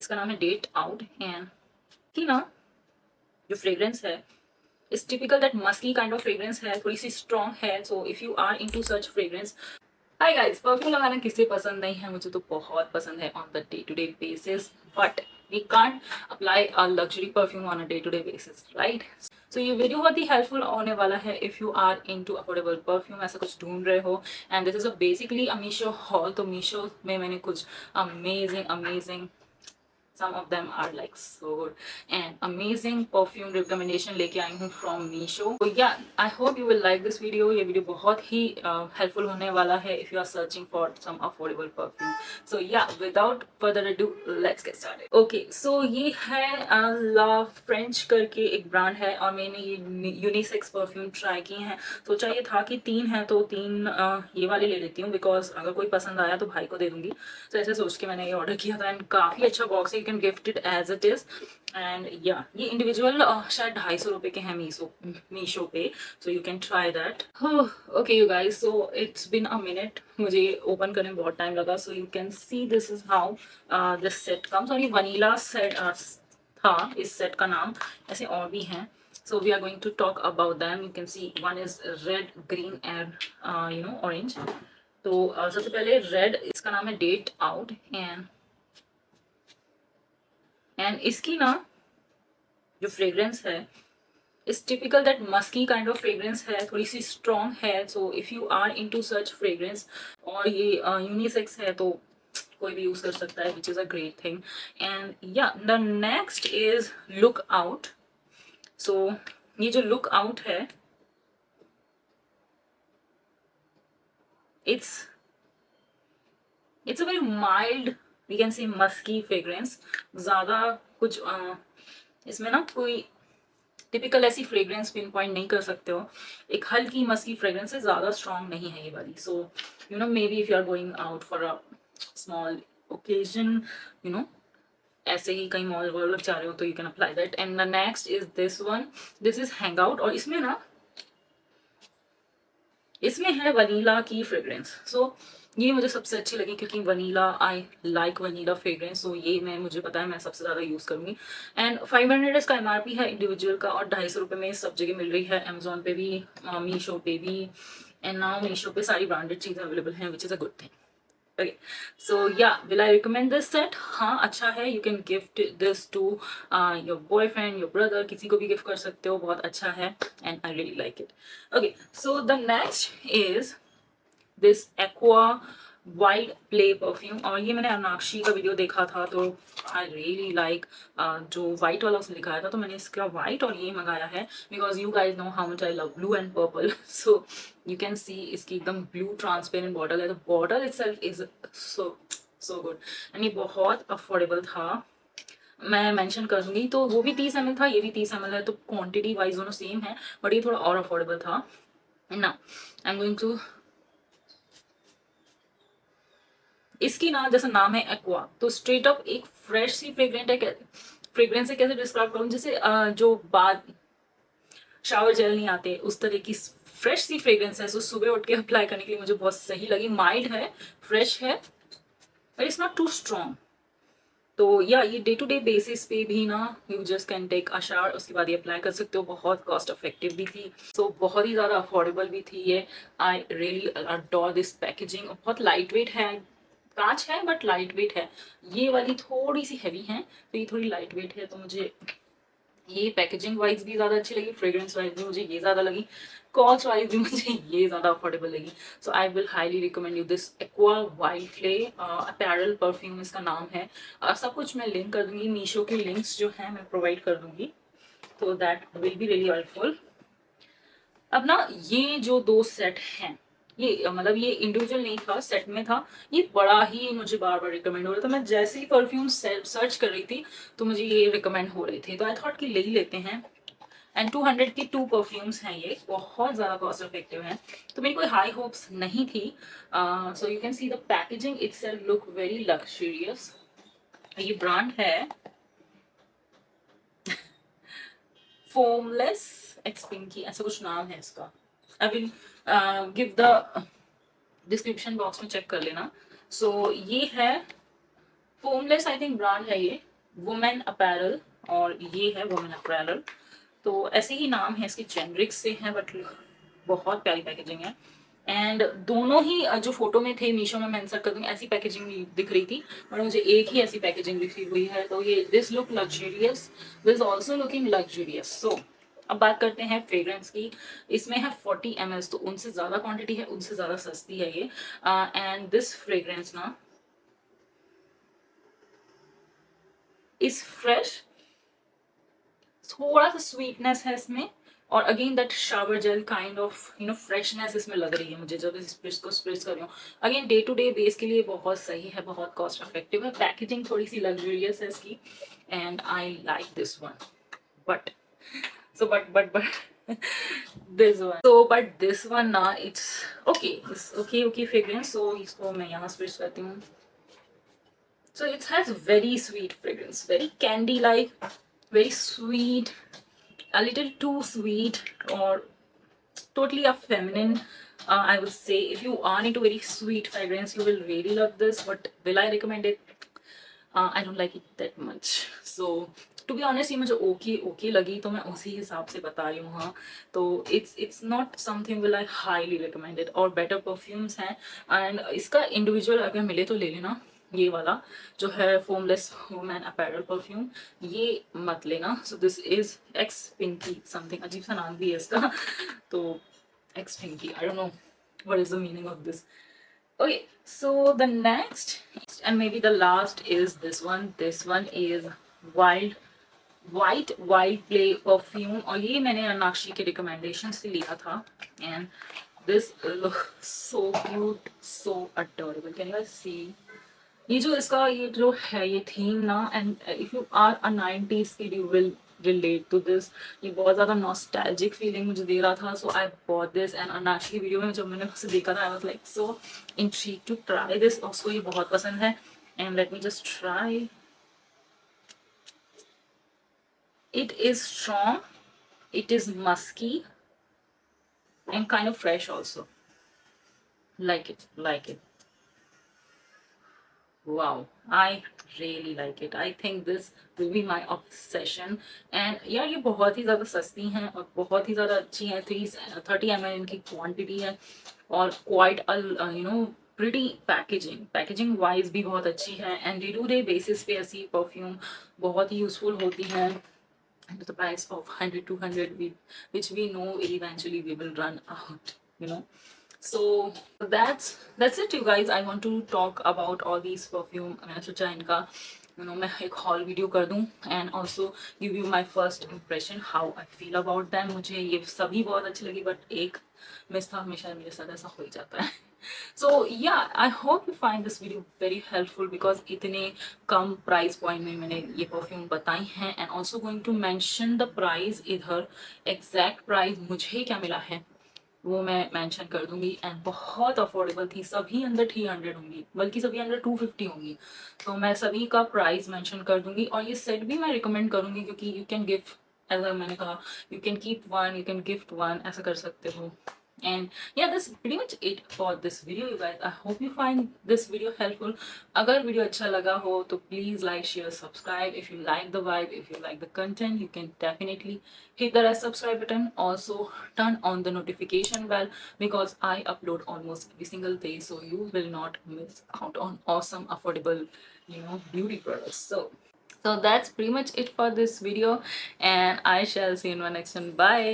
इसका नाम है डेट आउट एंड की ना जो फ्रेग्रेंस है is typical that musky kind of fragrance है, थोड़ी सी स्ट्रॉन्ग है. So if you are into such fragrance, hi guys, perfume लगाना किसे पसंद नहीं है, मुझे तो बहुत पसंद है on the day to day basis. But we can't apply a luxury perfume on a day to day basis, right? So ये वीडियो बहुत ही हेल्पफुल होने वाला है if you are into affordable perfume, ऐसा कुछ ढूंढ रहे हो. And this is a basically a Meesho haul. तो मीशो में मैंने कुछ amazing amazing, some of them are like so good and amazing perfume recommendation लेके आई हूँ from Messho. So yeah, I hope you will like this video. ये video बहुत ही helpful होने वाला है if you are searching for some affordable perfume. So yeah, without further ado, let's get started. Okay, so ये है La French करके एक brand है और मैंने ये यूनिसेक्स परफ्यूम ट्राई किए हैं. सोचा ये था कि 3 है तो 3 ये वाले ले लेती हूँ बिकॉज अगर कोई पसंद आया तो भाई को दे दूंगी. तो ऐसे सोच के मैंने ये ऑर्डर किया था एंड काफ़ी अच्छा बॉक्स है. You can gift it as it is. And या ये इंडिविजुअल शायद 250 रुपये के हैं मीशो पे. So you can try that. Okay you guys, so it's been a minute. मुझे ओपन करने में बहुत टाइम लगा. So you can see this is how this set comes. और ये वनीला सेट था इस सेट का नाम. ऐसे और भी हैं. So we are going to talk about them. You can see one is red, green and orange. तो सबसे पहले रेड, इसका नाम है डेट आउट एंड इसकी ना जो फ्रेग्रेंस है is typical that musky kind of fragrance है, थोड़ी सी स्ट्रॉन्ग है. So if you are into such fragrance, और ये यूनिसेक्स है तो कोई भी यूज कर सकता है, which is a great thing. And yeah the next is look out. So ये जो लुक आउट है, it's a very mild, we can say musky fragrance. ज़्यादा कुछ इसमें ना कोई टिपिकल ऐसी फ्रेग्रेंस पिन पॉइंट नहीं कर सकते हो. एक हल्की मस्की फ्रेग्रेंस है, ज़्यादा स्ट्रॉन्ग नहीं है ये वाली. So maybe if you are going out for a small occasion, ऐसे ही कहीं मॉल वॉल जा रहे हो तो you can apply that. And the next is this one. This is hang out और इसमें है वनीला की फ्रेग्रेंस. सो ये मुझे सबसे अच्छी लगी क्योंकि vanilla, I like vanilla fragrance. So ये मुझे पता है मैं सबसे ज़्यादा यूज़ करूँगी. एंड 500 इसका MRP है इंडिविजुअल का और 250 रुपये में सब जगह मिल रही है. अमेजोन पे भी, मीशो पे भी. एंड नाउ मीशो पे सारी ब्रांडेड चीज़ें अवेलेबल हैं, which is a good thing. Okay, so yeah will I recommend this set? हाँ, अच्छा है. You can gift this to your boyfriend, your brother, किसी को भी गिफ्ट कर सकते हो. बहुत अच्छा है and I really like it. Okay, so the next is this aqua wide play perfume. और ये मैंने अनाक्षी का वीडियो देखा था तो आई रियली लाइक जो वाइट वाला उसने दिखाया था, तो मैंने इसका वाइट और ये मंगाया है because you guys know how much I love blue and purple. So you can see इसकी एकदम ब्लू ट्रांसपेरेंट बॉटल है. तो bottle itself is so good and ये बहुत अफोर्डेबल था. मैं मेंशन कर दूंगी. तो वो भी 30 ml था, ये भी 30 ml है, तो क्वांटिटी वाइज दोनों सेम है बट ये थोड़ा और अफोर्डेबल था. Now I am going to, इसकी ना जैसा नाम है एक्वा, तो स्ट्रेट अप एक फ्रेश सी फ्रेग्रेंस है. कैसे डिस्क्राइब करूँ, जैसे जो बाद शावर जेल नहीं आते उस तरह की फ्रेश सी फ्रेग्रेंस है. सो सुबह उठ के अप्लाई करने के लिए मुझे बहुत सही लगी. माइल्ड है, फ्रेश है, but it's not too strong. तो या ये डे टू डे बेसिस पे भी ना you just can take a shower, उसके बाद ये अप्लाई कर सकते हो. बहुत कॉस्ट इफेक्टिव भी थी. सो बहुत ही ज़्यादा अफोर्डेबल भी थी ये. I really adore this packaging. बहुत लाइट वेट है, कांच है बट लाइट वेट है. ये वाली थोड़ी सी हैवी है, तो ये थोड़ी लाइट वेट है. तो मुझे ये पैकेजिंग वाइज भी ज़्यादा अच्छी लगी, फ्रेग्रेंस वाइज भी मुझे ये ज़्यादा लगी, कॉस्ट वाइज भी मुझे ये ज़्यादा अफोर्डेबल लगी. So I will highly recommend you this aqua wild flay apparel perfume इसका नाम है. सब कुछ मैं लिंक कर दूंगी, मीशो के लिंक्स जो हैं मैं प्रोवाइड कर दूंगी, तो that will be really helpful. अब ना ये जो 2 सेट हैं, ये मतलब ये इंडिविजुअल नहीं था, सेट में था. ये बड़ा ही मुझे बार बार रिकमेंड हो रहा था. मैं जैसे ही परफ्यूम सर्च कर रही थी तो मुझे ये रिकमेंड हो रहे थे, तो आई थॉट कि ले ही लेते हैं. एंड 200 की 2 परफ्यूम्स हैं, ये बहुत ज़्यादा कॉस्ट इफेक्टिव हैं. तो मेरी कोई हाई होप्स नहीं थी. So you can see the packaging itself look very luxurious. ये ब्रांड है फोमलेस एक्सपिंकी, ऐसा कुछ नाम है इसका. I will give the description box में, चेक कर लेना. सो ये है फोमलेस, आई थिंक ब्रांड है ये. वुमेन अपैरल, और ये है वुमेन अपैरल। तो ऐसे ही नाम है इसके, जेनरिक से है बट बहुत प्यारी पैकेजिंग है। एंड दोनों ही जो फोटो में थे मीशो में, मैं इंसर्ट कर दूंगी, ऐसी पैकेजिंग दिख रही थी, और मुझे एक ही ऐसी पैकेजिंग दिखी हुई है। तो ये this look luxurious, this also looking luxurious. So अब बात करते हैं फ्रेग्रेंस की। इसमें है 40 ml, तो उनसे ज़्यादा क्वांटिटी है, उनसे ज़्यादा सस्ती है ये। एंड दिस फ्रेग्रेंस ना इज फ्रेश, थोड़ा सा स्वीटनेस है इसमें, और again that shower gel kind of freshness इसमें लग रही है मुझे जब इस स्प्रिट्स को स्प्रिट्स कर रही हूँ। Again day to day base के लिए बहुत सही है, बहुत कॉस्ट इफेक्टिव है। पैकेजिंग थोड़ी सी लग्जरियस है इसकी, and I like this one. But so but this one, so but this one ना it's okay, it's okay fragrance। so इसको मैं यहाँ स्प्रिट्स करती हूँ। So it has very sweet fragrance, very candy like, very sweet, a little too sweet, or totally a feminine. I would say if you are into very sweet fragrance, you will really love this. But will I recommend it? I don't like it that much. So to be honest, ये मुझे okay लगी, तो मैं उसी हिसाब से बता रही हूँ। हाँ, तो it's not something will I highly recommend it। और better perfumes हैं, and इसका individual अगर मिले तो ले लेना। ये वाला जो है फोमलेस वुमेन अपैरल परफ्यूम, ये मत लेना। So this is X Pinky something, अजीब सा नाम भी है इसका। तो X Pinky, I don't know what is the meaning of this. Okay, so the next and maybe the last is this one. This one is Wild White Wild Play perfume, और ये मैंने अनाक्षी के रिकमेंडेशन से लिया था। And this looks so cute, so adorable. Can you guys see? ये जो इसका ये जो है ये थीम ना, and if you are a 90s kid you will relate to this. ये बहुत ज़्यादा नॉस्टैल्जिक फीलिंग मुझे दे रहा था। So I bought this, and Anash की वीडियो में जब मैंने उसे देखा था, I was like so intrigued to try this. उसको ये बहुत पसंद है, and let me just try. It is strong, it is musky and kind of fresh also. Like it. Wow, I really like it. I think this will be my obsession. And यार ये बहुत ही ज़्यादा सस्ती हैं और बहुत ही ज़्यादा अच्छी हैं। 30 ml इनकी क्वांटिटी है, और क्वाइट प्रिटी पैकेजिंग वाइज भी बहुत अच्छी है। And day to day basis पे ऐसी परफ्यूम बहुत ही यूजफुल होती हैं। At the price of 100 200, which we know eventually we will run out. So that's it you guys। I want to talk about all these perfume। मैंने सोचा इनका मैं एक हॉल वीडियो कर दूं, and also give you my first impression how I feel about them. मुझे ये सभी बहुत अच्छी लगी, बट एक मिस था, हमेशा मेरे साथ ऐसा हो ही जाता है। So yeah, I hope you find this video very helpful, because इतने कम प्राइस पॉइंट में मैंने ये परफ्यूम बताई हैं, and also going to mention the price इधर, एग्जैक्ट प्राइस मुझे क्या मिला है वो मैं मेंशन कर दूंगी। एंड बहुत अफोर्डेबल थी, सभी अंडर 300 होंगी, बल्कि सभी अंडर 250 होंगी। तो मैं सभी का प्राइस मेंशन कर दूंगी, और ये सेट भी मैं रिकमेंड करूंगी, क्योंकि यू कैन गिफ्ट, ऐसा मैंने कहा, you can keep one, you can gift one, ऐसा कर सकते हो। And yeah, that's pretty much it for this video you guys। I hope you find this video helpful। अगर वीडियो अच्छा लगा हो तो please like, share, subscribe। if you like the vibe, if you like the content, you can definitely hit the red subscribe button। also turn on the notification bell, because I upload almost every single day, so you will not miss out on awesome affordable beauty products। So that's pretty much it for this video, and I shall see you in my next one। Bye।